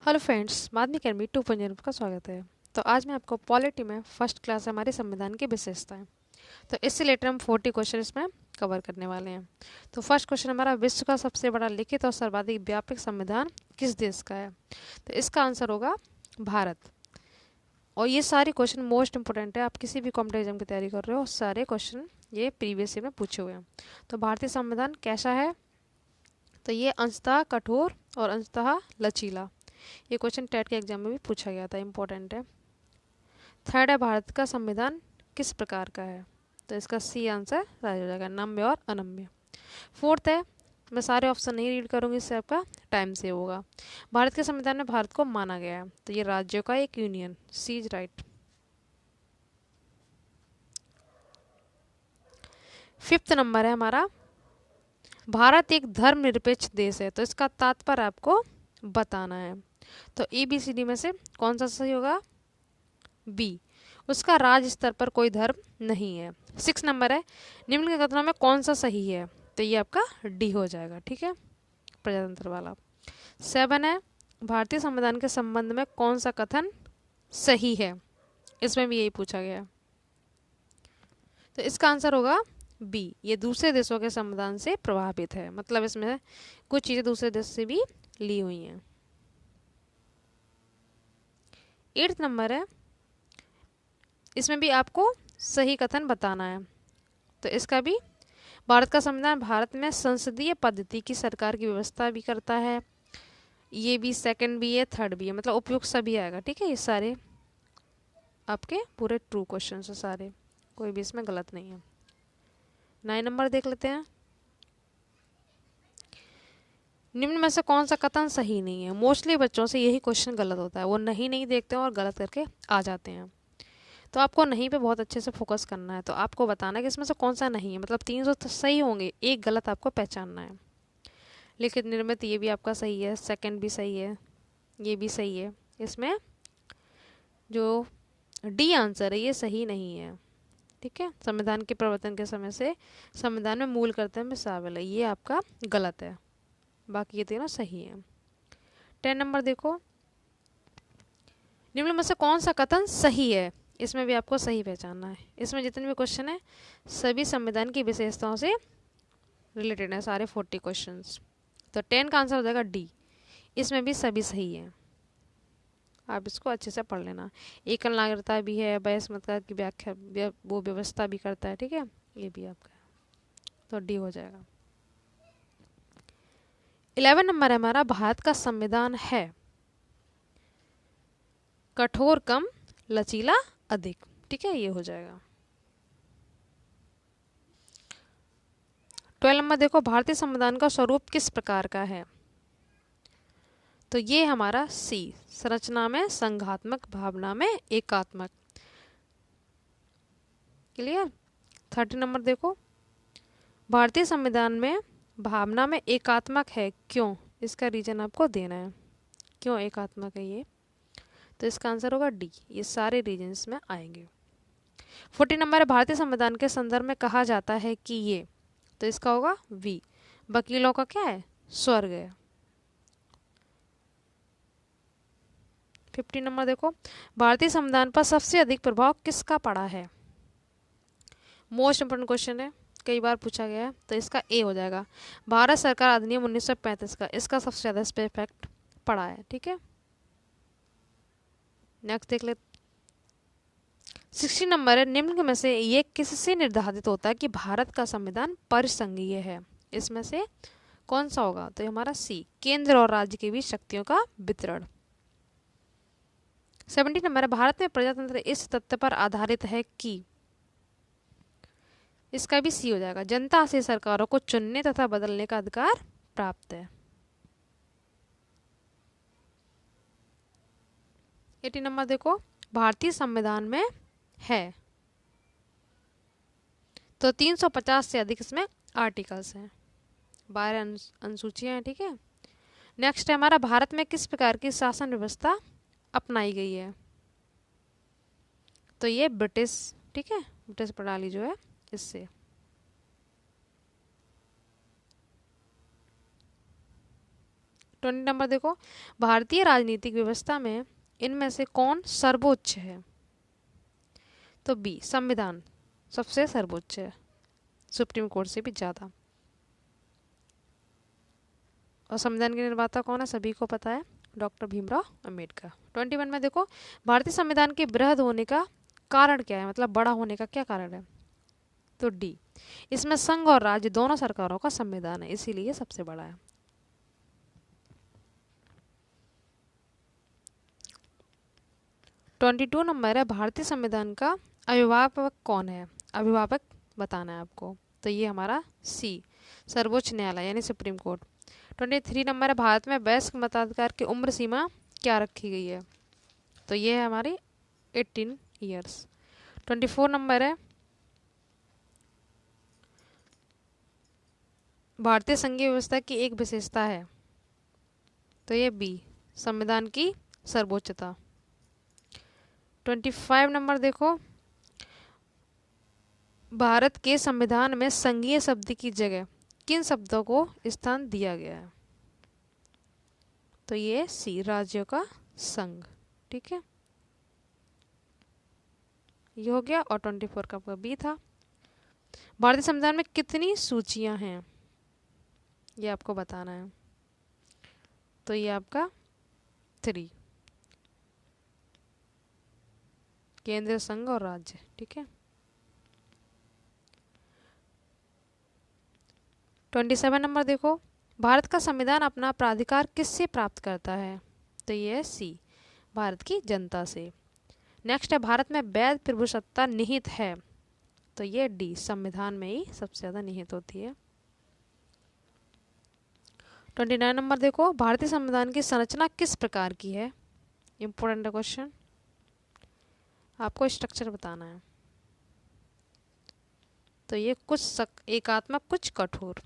Hello friends, माध्यमिक academy 2.0 का स्वागत है। तो आज मैं आपको पॉलिटी में फर्स्ट क्लास हमारे संविधान की विशेषताएं, तो इससे रिलेटेड हम 40 क्वेश्चन इसमें कवर करने वाले हैं। तो फर्स्ट क्वेश्चन हमारा, विश्व का सबसे बड़ा लिखित और सर्वाधिक व्यापक संविधान किस देश का है? तो इसका आंसर होगा भारत। और ये सारे क्वेश्चन मोस्ट इंपोर्टेंट है, आप किसी भी कॉम्पिटेटिव एग्जाम की तैयारी कर रहे हो सारे क्वेश्चन ये प्रीवियस ईयर में पूछे हुए हैं। तो भारतीय संविधान कैसा है? तो ये अंशतः कठोर और अंशतः लचीला। ये क्वेश्चन टेट के एग्जाम में भी पूछा गया था, इंपॉर्टेंट है। थर्ड है, भारत का संविधान किस प्रकार का है? तो इसका सी आंसर राइट हो जाएगा, नम्य और अनम्य। फोर्थ है, मैं सारे ऑप्शन नहीं रीड करूंगी, इससे आपका टाइम सेव होगा। भारत के संविधान में भारत को माना गया है, तो ये राज्यों का एक union, C is right. Fifth number है हमारा, भारत एक धर्मनिरपेक्ष देश है, तो इसका तात्पर्य आपको बताना है। तो ABCD में से कौन सा सही होगा? बी, उसका राज्य स्तर पर कोई धर्म नहीं है। 6 नंबर है, निम्न के कथनों में कौन सा सही है? तो ये आपका डी हो जाएगा, ठीक है, प्रजातंत्र वाला। 7 है, भारतीय संविधान के संबंध में कौन सा कथन सही है? इसमें भी यही पूछा गया है, तो इसका आंसर होगा बी, ये दूसरे देशों के संविधान से प्रभावित है, मतलब इसमें कुछ चीजें दूसरे देश से भी ली हुई हैं। 8 नंबर है, इसमें भी आपको सही कथन बताना है। तो इसका भी, भारत का संविधान भारत में संसदीय पद्धति की सरकार की व्यवस्था भी करता है। ये भी, सेकंड भी है, थर्ड भी है, मतलब उपयुक्त सभी आएगा, ठीक है। ये सारे आपके पूरे ट्रू क्वेश्चन है सारे, कोई भी इसमें गलत नहीं है। 9 नंबर देख लेते हैं, निम्न में से कौन सा कथन सही नहीं है? मोस्टली बच्चों से यही क्वेश्चन गलत होता है, वो नहीं देखते हैं और गलत करके आ जाते हैं। तो आपको नहीं पे बहुत अच्छे से फोकस करना है, तो आपको बताना है कि इसमें से कौन सा नहीं है, मतलब 300 तो सही होंगे, एक गलत आपको पहचानना है। लिखित निर्मित, ये भी आपका सही है, सेकंड भी सही है, ये भी सही है। इसमें जो डी आंसर है ये सही नहीं है, ठीक है। संविधान के प्रवर्तन के समय से संविधान में मूल कर्तव्य में शामिल है, ये आपका गलत है, बाकी ये तीनों सही है। 10 नंबर देखो, निम्न में से कौन सा कथन सही है? इसमें भी आपको सही पहचानना है। इसमें जितने भी क्वेश्चन है सभी संविधान की विशेषताओं से रिलेटेड है, सारे 40 क्वेश्चंस। तो 10 का आंसर हो जाएगा डी, इसमें भी सभी सही है, आप इसको अच्छे से पढ़ लेना। एकल नागरिकता भी है, बहिष्मतता की व्याख्या वो व्यवस्था भी करता है, ठीक है, ये भी आपका है, तो डी हो जाएगा। 11 नंबर है हमारा, भारत का संविधान है कठोर कम, लचीला अधिक, ठीक है, ये हो जाएगा। 12 नंबर देखो, भारतीय संविधान का स्वरूप किस प्रकार का है? तो ये हमारा सी, संरचना में संघात्मक, भावना में एकात्मक। क्लियर। 30 नंबर देखो, भारतीय संविधान में भावना में एकात्मक है, क्यों? इसका रीजन आपको देना है, क्यों एकात्मक है ये? तो इसका आंसर होगा डी, ये सारे रीजन्स में आएंगे। 40 नंबर है, भारतीय संविधान के संदर्भ में कहा जाता है कि ये, तो इसका होगा वी, वकीलों का क्या है? स्वर्ग है। 50 नंबर देखो, भारतीय संविधान पर सबसे अधिक प्रभाव किसका पड़ा है? मोस्ट इंपोर्टेंट क्वेश्चन है, कई बार पूछा गया है, तो इसका ए हो जाएगा, भारत सरकार अधिनियम 1935 का, इसका सबसे ज़्यादा इस पर इफेक्ट पड़ा है, ठीक है। नेक्स्ट देख ले, 60 नंबर है, निम्न में से ये किससे निर्धारित होता है कि भारत का संविधान परिसंघीय है? इसमें से कौन सा होगा? तो ये हमारा सी, केंद्र और राज्य के बीच शक्तियों का वितरण। 70 नंबर है, भारत में प्रजातंत्र इस तथ्य पर आधारित है कि, इसका भी सी हो जाएगा, जनता से सरकारों को चुनने तथा बदलने का अधिकार प्राप्त है। 80 नंबर देखो, भारतीय संविधान में है, तो 350 से अधिक इसमें आर्टिकल्स हैं, 12 अनुसूचियां हैं, ठीक है। नेक्स्ट है हमारा, भारत में किस प्रकार की शासन व्यवस्था अपनाई गई है? तो ये ब्रिटिश, ठीक है, ब्रिटिश प्रणाली जो है इससे। 20 नंबर देखो, भारतीय राजनीतिक व्यवस्था में इनमें से कौन सर्वोच्च है? तो बी, संविधान सबसे सर्वोच्च है, सुप्रीम कोर्ट से भी ज़्यादा। और संविधान के निर्माता कौन है? सभी को पता है, डॉक्टर भीमराव अंबेडकर। 21 में देखो, भारतीय संविधान के बृहद होने का कारण क्या है, मतलब बड़ा होने का क्या कारण है? तो डी, इसमें संघ और राज्य दोनों सरकारों का संविधान है, इसीलिए ये सबसे बड़ा है। ट्वेंटी टू नंबर है, भारतीय संविधान का अभिभावक कौन है? अभिभावक बताना है आपको। तो ये हमारा सी, सर्वोच्च न्यायालय यानी सुप्रीम कोर्ट। 23 नंबर है, भारत में वयस्क मताधिकार की उम्र सीमा क्या रखी गई है? तो ये है हमारी 18 ईयर्स। 24 नंबर है, भारतीय संघीय व्यवस्था की एक विशेषता है। तो ये बी, संविधान की सर्वोच्चता। 25 नंबर देखो, भारत के संविधान में संघीय शब्द की जगह किन शब्दों को स्थान दिया गया है? तो ये सी, राज्यों का संघ। ठीक है, ये हो गया। और 24 का आपका बी था। भारतीय संविधान में कितनी सूचियां हैं, ये आपको बताना है। तो ये आपका 3, केंद्र, संघ और राज्य। ठीक है। 27 नंबर देखो, भारत का संविधान अपना प्राधिकार किससे प्राप्त करता है? तो ये है सी, भारत की जनता से। नेक्स्ट है, भारत में वैध प्रभुसत्ता निहित है। तो ये डी, संविधान में ही सबसे ज़्यादा निहित होती है। 29 नंबर देखो, भारतीय संविधान की संरचना किस प्रकार की है? इंपॉर्टेंट क्वेश्चन, आपको स्ट्रक्चर बताना है। तो ये कुछ एकात्मक, कुछ कठोर।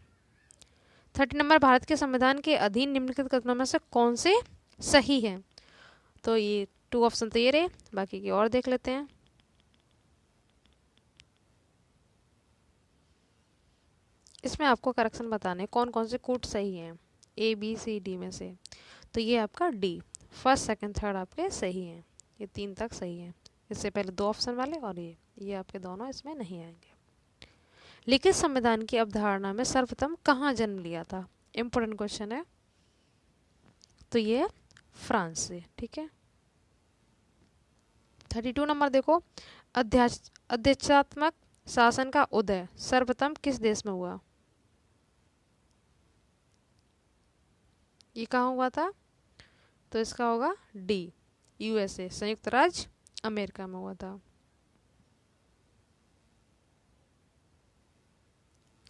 30 नंबर, भारत के संविधान के अधीन निम्नलिखित कथनों में से कौन से सही है? तो ये 2 ऑप्शन तो ये रहे, बाकी की और देख लेते हैं। इसमें आपको करेक्शन बताने कौन कौन से कूट सही हैं, ए बी सी डी में से। तो ये आपका डी, फर्स्ट सेकंड थर्ड आपके सही हैं, ये 3 तक सही हैं। इससे पहले 2 ऑप्शन वाले और ये आपके दोनों इसमें नहीं आएंगे। लिखित संविधान की अवधारणा में सर्वप्रथम कहाँ जन्म लिया था? इंपोर्टेंट क्वेश्चन है। तो ये फ्रांस से। ठीक है। 32 नंबर देखो, अध्यक्षात्मक शासन का उदय सर्वप्रथम किस देश में हुआ? ये कहाँ हुआ था? तो इसका होगा डी, यूएसए, संयुक्त राज्य अमेरिका में हुआ था।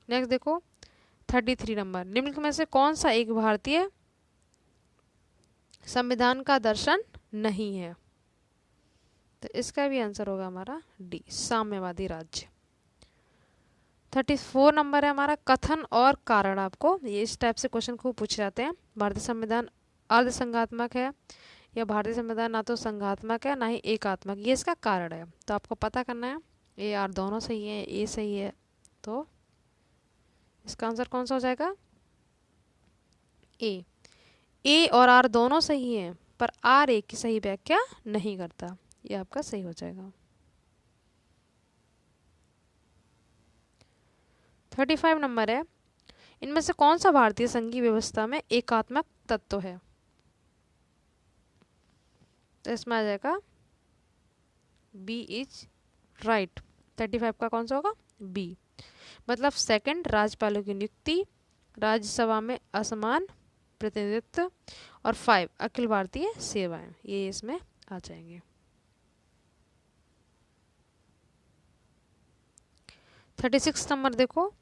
नेक्स्ट देखो 33 नंबर, निम्नलिखित में से कौन सा एक भारतीय संविधान का दर्शन नहीं है? तो इसका भी आंसर होगा हमारा डी, साम्यवादी राज्य। 34 नंबर है हमारा, कथन और कारण। आपको ये इस टाइप से क्वेश्चन खूब पूछे जाते हैं। भारतीय संविधान अर्ध संघात्मक है या भारतीय संविधान ना तो संघात्मक है ना ही एकात्मक, ये इसका कारण है। तो आपको पता करना है, ए आर दोनों सही है, ए सही है, तो इसका आंसर कौन सा हो जाएगा? ए और आर दोनों सही हैं, पर आर ए की सही व्याख्या नहीं करता, ये आपका सही हो जाएगा। 35 नंबर है, इनमें से कौन सा भारतीय संघीय व्यवस्था में एकात्मक तत्व है? तो इसमें आ जाएगा बी इज राइट। 35 का कौन सा होगा? बी, मतलब सेकंड, राज्यपालों की नियुक्ति, राज्यसभा में असमान प्रतिनिधित्व, और 5 अखिल भारतीय सेवाएं, ये इसमें आ जाएंगे। 36 नंबर देखो,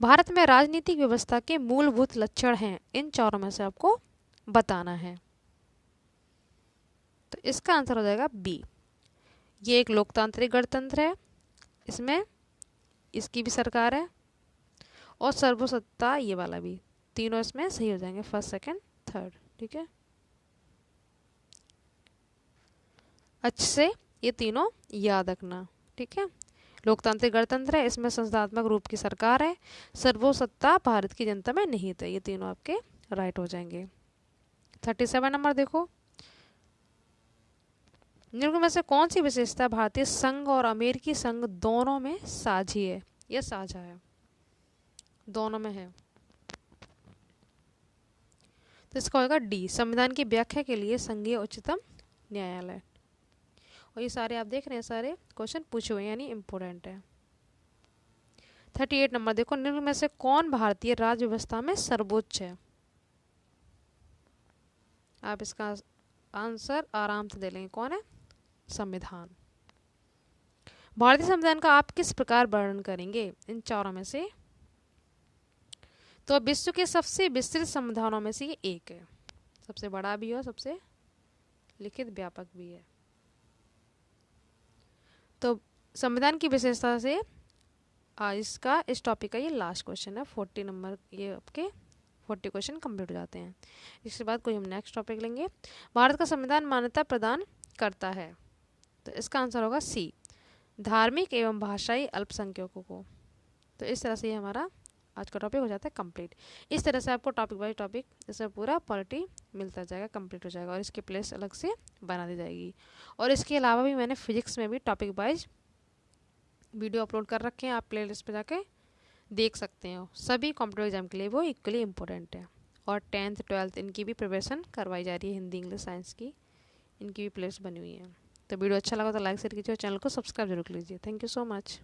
भारत में राजनीतिक व्यवस्था के मूलभूत लक्षण हैं, इन चारों में से आपको बताना है। तो इसका आंसर हो जाएगा बी, ये एक लोकतांत्रिक गणतंत्र है, इसमें इसकी भी सरकार है, और सर्वसत्ता ये वाला भी, तीनों इसमें सही हो जाएंगे, फर्स्ट सेकंड थर्ड। ठीक है, अच्छे से ये तीनों याद रखना। ठीक है, लोकतांत्रिक गणतंत्र है, इसमें संस्थात्मक रूप की सरकार है, सर्वोसत्ता भारत की जनता में निहित है, ये तीनों आपके राइट हो जाएंगे। 37 नंबर देखो, निम्न में से कौन सी विशेषता भारतीय संघ और अमेरिकी संघ दोनों में साझी है? यह साझा है, दोनों में है। तो इसका होगा डी, संविधान की व्याख्या के लिए संघीय उच्चतम न्यायालय। और ये सारे आप देख रहे हैं, सारे क्वेश्चन पूछे हुए यानी इम्पोर्टेंट है। 38 नंबर देखो, निम्न में से कौन भारतीय राज्य व्यवस्था में सर्वोच्च है? आप इसका आंसर आराम से दे लेंगे, कौन है? संविधान। भारतीय संविधान का आप किस प्रकार वर्णन करेंगे इन चारों में से? तो विश्व के सबसे विस्तृत संविधानों में से ये एक है, सबसे बड़ा भी है, सबसे लिखित व्यापक भी है। तो संविधान की विशेषता से इसका इस टॉपिक का ये लास्ट क्वेश्चन है। 40 नंबर, ये आपके 40 क्वेश्चन कंप्लीट हो जाते हैं। इसके बाद कोई हम नेक्स्ट टॉपिक लेंगे। भारत का संविधान मान्यता प्रदान करता है, तो इसका आंसर होगा सी, धार्मिक एवं भाषाई अल्पसंख्यकों को। तो इस तरह से ये हमारा आज का टॉपिक हो जाता है कंप्लीट। इस तरह से आपको टॉपिक बाय टॉपिक इसमें पूरा पॉलिटी मिलता जाएगा, कंप्लीट हो जाएगा, और इसकी प्लेस अलग से बना दी जाएगी। और इसके अलावा भी मैंने फिजिक्स में भी टॉपिक वाइज वीडियो अपलोड कर रखे हैं, आप प्लेलिस्ट पे जाके देख सकते हो। सभी कॉम्पिटिटिव एग्जाम के लिए वो इक्वली इंपॉर्टेंट है। और 10th 12th इनकी भी प्रिपरेशन करवाई जा रही है, हिंदी इंग्लिश साइंस की, इनकी भी प्लेलिस्ट बनी हुई है। तो वीडियो अच्छा लगा तो लाइक शेयर कीजिए और चैनल को सब्सक्राइब जरूर कीजिए। Thank you so much.